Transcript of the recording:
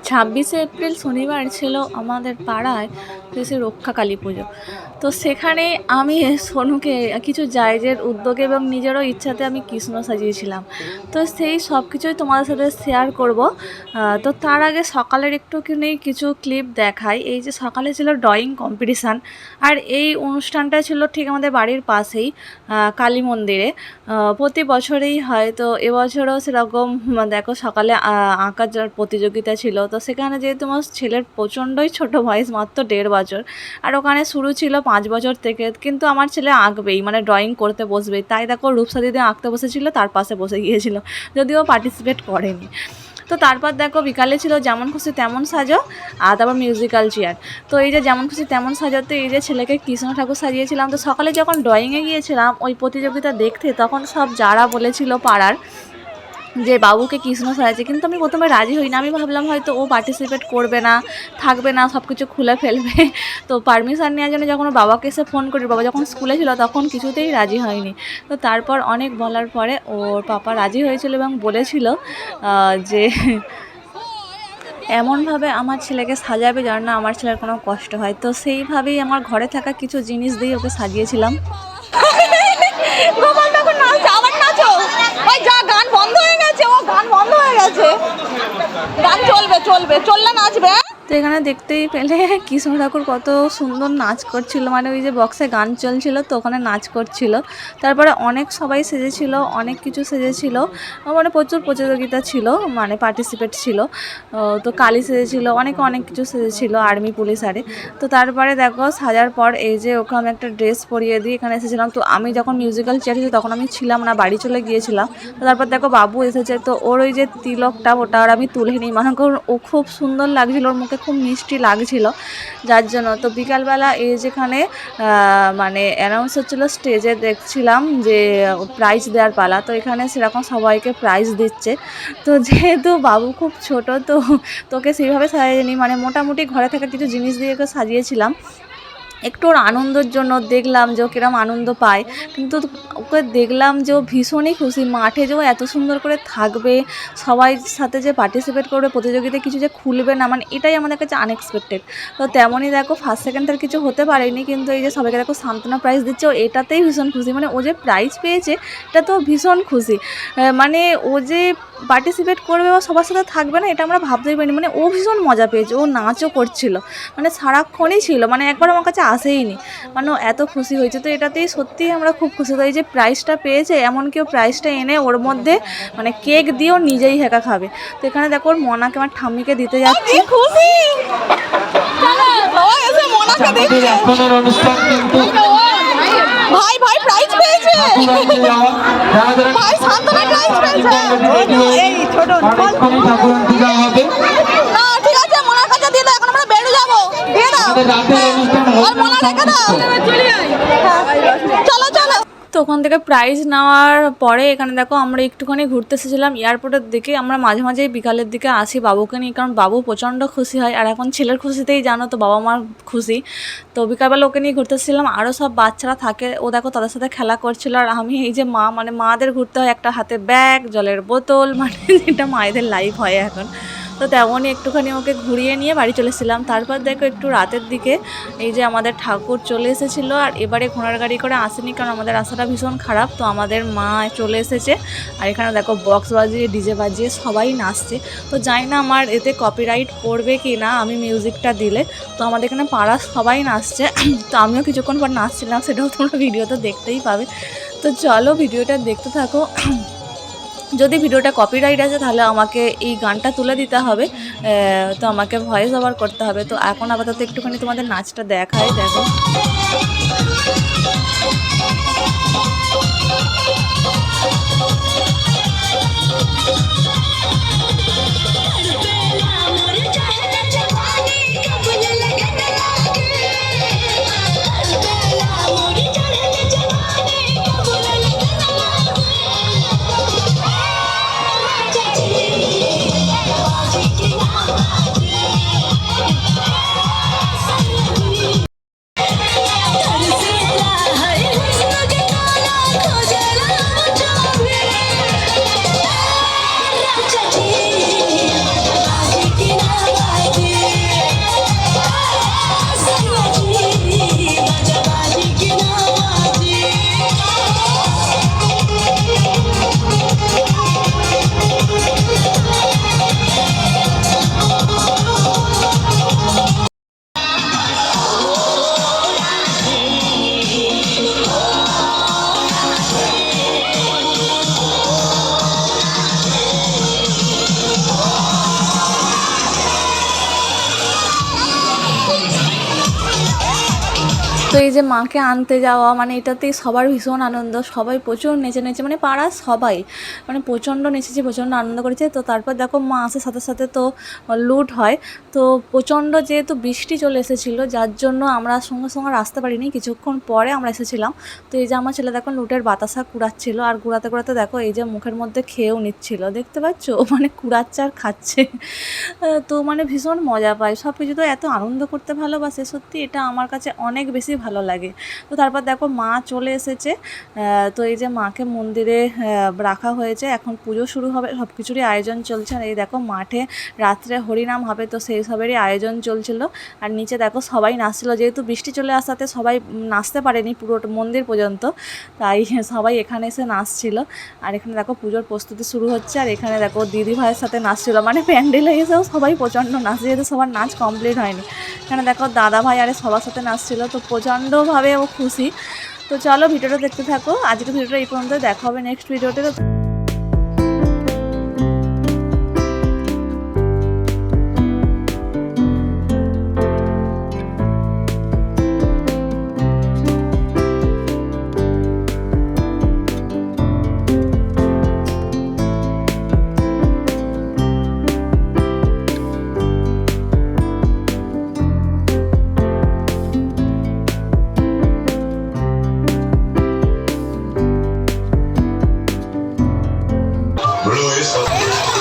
26শে April শনিবার ছিল আমাদের পাড়ায় শ্রী রক্ষা কালী পুজো। তো সেখানে আমি সোনুকে কিছু জায়েজের উদ্যোগে এবং নিজেরও ইচ্ছাতে আমি কৃষ্ণ সাজিয়েছিলাম। তো সেই সব কিছুই তোমাদের সাথে শেয়ার করব। তো তার আগে সকালের একটুখানি কিছু ক্লিপ দেখাই। এই যে সকালে ছিল ড্রয়িং কম্পিটিশান, আর এই অনুষ্ঠানটা ছিল ঠিক আমাদের বাড়ির পাশেই কালী মন্দিরে। প্রতি বছরেই হয়, তো এবছরও সেরকম দেখো সকালে আঁকার প্রতিযোগিতা ছিল। তো সেখানে যেহেতু আমার ছেলের প্রচণ্ডই ছোট বয়স, মাত্র 1.5 বছর, আর ওখানে শুরু ছিল 5 বছর থেকে, কিন্তু আমার ছেলে আঁকবেই, মানে ড্রয়িং করতে বসবেই। তাই দেখো রূপসা দিদি আঁকতে বসেছিল, তার পাশে বসে গিয়েছিল, যদিও পার্টিসিপেট করেনি। তো তারপর দেখো বিকালে ছিল যেমন খুশি তেমন সাজো, আর তারপর মিউজিক্যাল চেয়ার। তো এই যে যেমন খুশি তেমন সাজাতে এই যে ছেলেকে কৃষ্ণ ঠাকুর সাজিয়েছিলাম। তো সকালে যখন ড্রয়িংয়ে গিয়েছিলাম ওই প্রতিযোগিতা দেখতে, তখন সব যারা বলেছিল পাড়ার যে বাবুকে কৃষ্ণ সাজাচ্ছে, কিন্তু আমি প্রথমে রাজি হই না। আমি ভাবলাম হয়তো ও পার্টিসিপেট করবে না, থাকবে না, সব কিছু খুলে ফেলবে। তো পারমিশন নেওয়ার জন্য যখন বাবাকে এসে ফোন করি, বাবা যখন স্কুলে ছিল তখন কিছুতেই রাজি হয়নি। তো তারপর অনেক বলার পরে ওর পাপা রাজি হয়েছিল এবং বলেছিল যে এমনভাবে আমার ছেলেকে সাজাবে যেন না আমার ছেলের কোনো কষ্ট হয়। তো সেইভাবেই আমার ঘরে থাকা কিছু জিনিস দিয়ে ওকে সাজিয়েছিলাম। গোপাল তখন নাচছে, আবার নাচো। ওই যা, গান বন্ধ হয়ে গেছে, ও গান বন্ধ হয়ে গেছে। গান চলবে, চললে নাচবে। তো এখানে দেখতেই পেলে কৃষ্ণ ঠাকুর কত সুন্দর নাচ করছিল, মানে ওই যে বক্সে গান চলছিল তো ওখানে নাচ করছিল। তারপরে অনেক সবাই সেজেছিল, অনেক কিছু সেজেছিল, মানে প্রচুর প্রতিযোগিতা ছিল, মানে পার্টিসিপেট ছিল। তো কালী সেজেছিল, অনেক কিছু সেজেছিল, আর্মি পুলিশ আরে। তো তারপরে দেখো সাজার পর এই যে ওকে আমি একটা ড্রেস পরিয়ে দিই, এখানে এসেছিলাম। তো আমি যখন মিউজিক্যাল চেয়ার ছিল তখন আমি ছিলাম না, বাড়ি চলে গিয়েছিলাম। তো তারপর দেখো বাবু এসেছে, তো ওর ওই যে তিলকটা ওটা আর আমি তুলে নিই, মানে ও খুব সুন্দর লাগছিল, ওর মুখে খুব মিষ্টি লাগছিল, যার জন্য। তো বিকালবেলা এই যেখানে মানে অ্যানাউন্স হচ্ছিলো স্টেজে, দেখছিলাম যে প্রাইজ দেওয়ার পালা। তো এখানে সেরকম সবাইকে প্রাইজ দিচ্ছে। তো যেহেতু বাবু খুব ছোট, তো তোকে সেইভাবে সাজিয়ে, মানে মোটামুটি ঘরে থাকা কিছু জিনিস দিয়ে ওকে সাজিয়েছিলাম একটু ওর আনন্দের জন্য। দেখলাম যে ও কিরম আনন্দ পায়, কিন্তু ওকে দেখলাম যে ও ভীষণই খুশি। মাঠে যে ও এত সুন্দর করে থাকবে, সবাই সাথে যে পার্টিসিপেট করবে, প্রতিযোগিতায় কিছু যে খুলবে না, মানে এটাই আমাদের কাছে আনএক্সপেক্টেড। তো তেমনই দেখো ফার্স্ট সেকেন্ড থার্ড কিছু হতে পারেনি, কিন্তু এই যে সবাইকে দেখো সান্ত্বনা প্রাইজ দিচ্ছে, ও এটাতেই ভীষণ খুশি। মানে ও যে প্রাইজ পেয়েছে এটা তো ভীষণ খুশি, মানে ও যে পার্টিসিপেট করবে বা সবার সাথে থাকবে না এটা আমরা ভাবতেই পারিনি। মানে ও ভীষণ মজা পেয়েছে, ও নাচও করছিল, মানে সারাক্ষণই ছিল, মানে একবার আমার কাছে আসেইনি, মানে ও এত খুশি হয়েছে। তো এটাতেই সত্যিই আমরা খুব খুশি। তো এই যে প্রাইজটা পেয়েছে, এমনকি ও প্রাইজটা এনে ওর মধ্যে মানে কেক দিয়েও নিজেই হেঁকা খাবে। তো এখানে দেখো ওর মনাকে আমার ঠাম্মিকে দিতে যাচ্ছি। খুশি ভাই, ভাই প্রাইজ পেয়েছে, ভাই সান্ত্বনা প্রাইজ পেয়েছে। এই ছোট না, ঠিক আছে, মনার কাছে দিয়ে দাও, এখন আমরা বেরো যাবো, দিয়ে দাও, আর মনা রেখে দাও, চলো চলো। তো ওখান থেকে প্রাইজ নেওয়ার পরে এখানে দেখো আমরা একটুখানি ঘুরতে এসেছিলাম এয়ারপোর্টের দিকে। আমরা মাঝে মাঝেই বিকালের দিকে আসি বাবুকে নিয়ে, কারণ বাবু প্রচণ্ড খুশি হয়, আর এখন ছেলের খুশিতেই জানো তো বাবা মার খুশি। তো বিকালবেলা ওকে নিয়ে ঘুরতে এসেছিলাম, আরও সব বাচ্চারা থাকে, ও দেখো তাদের সাথে খেলা করছিল। আর আমি এই যে মা, মানে মাদের ঘুরতে হয় একটা হাতে ব্যাগ, জলের বোতল, মানে যেটা মায়েদের লাইফ হয় এখন। তো তেমনই একটুখানি ওকে ঘুরিয়ে নিয়ে বাড়ি চলে এসেছিলাম। তারপর দেখো একটু রাতের দিকে এই যে আমাদের ঠাকুর চলে এসেছিলো, আর এবারে ঘোড়ার গাড়ি করে আসেনি, কারণ আমাদের রাস্তাটা ভীষণ খারাপ। তো আমাদের মা চলে এসেছে, আর এখানে দেখো বক্স বাজিয়ে ডিজে বাজিয়ে সবাই নাচছে। তো জানি না আমার এতে কপিরাইট পড়বে কি না আমি মিউজিকটা দিলে। তো আমাদের এখানে পাড়ার সবাই নাচছে, তো আমিও কিছুক্ষণ পর নাচছিলাম, সেটাও তোমরা ভিডিওতে দেখতেই পাবে। তো চলো ভিডিওটা দেখতে থাকো। যদি ভিডিওটা কপিরাইট আছে তাহলে আমাকে এই গানটা তুলে দিতে হবে, তো আমাকে ভয়েস ওভার করতে হবে। তো এখন আপাতত একটুখানি তোমাদের নাচটা দেখাই, দেখো। তো এই যে মাকে আনতে যাওয়া মানে এটাতেই সবার ভীষণ আনন্দ, সবাই প্রচুর নেচে নেচে মানে পাড়ার সবাই মানে প্রচণ্ড নেচেছে, প্রচণ্ড আনন্দ করেছে। তো তারপর দেখো মা আসার সাথে সাথে তো লুট হয়। তো প্রচণ্ড যেহেতু বৃষ্টি চলে এসেছিলো যার জন্য আমরা সঙ্গে সঙ্গে আর আসতে পারিনি, কিছুক্ষণ পরে আমরা এসেছিলাম। তো এই যে আমার ছেলে দেখো লুটের বাতাসা কুড়াচ্ছিল, আর কুড়াতে কুড়াতে দেখো এই যে মুখের মধ্যে খেয়েও নিচ্ছিল, দেখতে পাচ্ছ মানে কুড়াচ্ছে আর খাচ্ছে। তো মানে ভীষণ মজা পায়, সব কিছু তো এত আনন্দ করতে ভালোবাসে, সত্যি এটা আমার কাছে অনেক বেশি ভালো লাগে। তো তারপর দেখো মা চলে এসেছে। তো এই যে মাকে মন্দিরে রাখা হয়েছে, এখন পুজো শুরু হবে, সব কিছুরই আয়োজন চলছে। আর এই দেখো মাঠে রাত্রে হরিনাম হবে, তো সেই সবেরই আয়োজন চলছিল। আর নিচে দেখো সবাই নাচছিল, যেহেতু বৃষ্টি চলে আসাতে সবাই নাচতে পারেনি পুরো মন্দির পর্যন্ত, তাই সবাই এখানে এসে নাচছিল। আর এখানে দেখো পুজোর প্রস্তুতি শুরু হচ্ছে, আর এখানে দেখো দিদি ভাইয়ের সাথে নাচছিল, মানে প্যান্ডেলে এসেও সবাই প্রচণ্ড নাচছে, যেহেতু সবার নাচ কমপ্লিট হয়নি। এখানে দেখো দাদা ভাই আরে সবার সাথে নাচছিল, তো প্রচণ্ডভাবে ও খুশি। তো চলো ভিডিওটা দেখতে থাকো, আজকে ভিডিওটা এই পর্যন্ত, দেখা হবে নেক্সট ভিডিওতে। তো Bro, it's